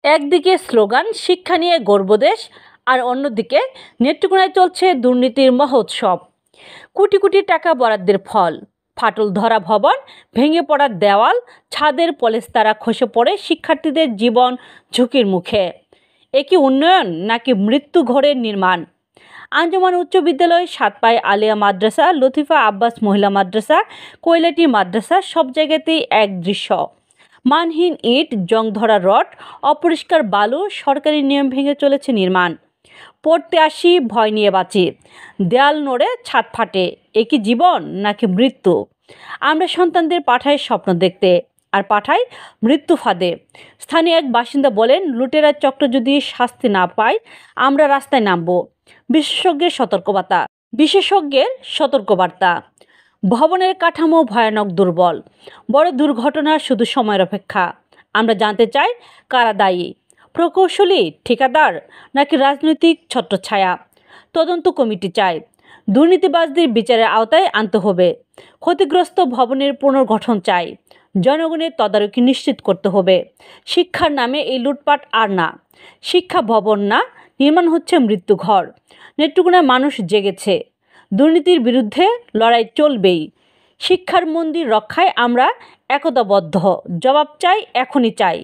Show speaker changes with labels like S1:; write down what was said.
S1: একদিকে স্লোগান শিক্ষা নিয়ে গর্বদেশ, আর অন্যদিকে নেত্রকোনায় চলছে দুর্নীতির মহোৎসব। কোটি কোটি টাকা বরাদ্দের ফল, ফাটল ধরা ভবন, ভেঙে পড়া দেওয়াল, ছাদের পলেস্তারা খসে পড়ে শিক্ষার্থীদের জীবন ঝুঁকির মুখে। এ কি উন্নয়ন নাকি মৃত্যু ঘরের নির্মাণ? আঞ্জুমান উচ্চ বিদ্যালয়, সাতপাই আলিয়া মাদ্রাসা, লতিফা আব্বাস মহিলা মাদ্রাসা, কৈলাটি মাদ্রাসা, সব জায়গাতেই এক দৃশ্য। মানহীন ইট, জং ধরা রড, অপরিষ্কার বালু, সরকারি নিয়ম ভেঙে চলেছে নির্মাণ। পড়তে আসি, ভয় নিয়ে বাঁচি, দেয়াল নড়ে, ছাদ ফাটে। এ কি জীবন নাকি মৃত্যু? আমরা সন্তানদের পাঠাই স্বপ্ন দেখতে, আর পাঠাই মৃত্যু ফাঁদে। স্থানীয় এক বাসিন্দা বলেন, লুটেরা চক্র যদি শাস্তি না পায় আমরা রাস্তায় নামব। বিশেষজ্ঞের সতর্কবার্তা। ভবনের কাঠামো ভয়ানক দুর্বল, বড় দুর্ঘটনা শুধু সময়ের অপেক্ষা। আমরা জানতে চাই, কারা দায়ী? প্রকৌশলী, ঠিকাদার, নাকি রাজনৈতিক ছত্রছায়া? তদন্ত কমিটি চাই। দুর্নীতিবাজদের বিচারের আওতায় আনতে হবে। ক্ষতিগ্রস্ত ভবনের পুনর্গঠন চাই। জনগণের তদারকি নিশ্চিত করতে হবে। শিক্ষার নামে এই লুটপাট আর না। শিক্ষা ভবন না, নির্মাণ হচ্ছে মৃত্যুঘর। নেত্রকোনার মানুষ জেগেছে, দুর্নীতির বিরুদ্ধে লড়াই চলবেই। শিক্ষার মন্দির রক্ষায় আমরা একতাবদ্ধ। জবাব চাই, এখনই চাই।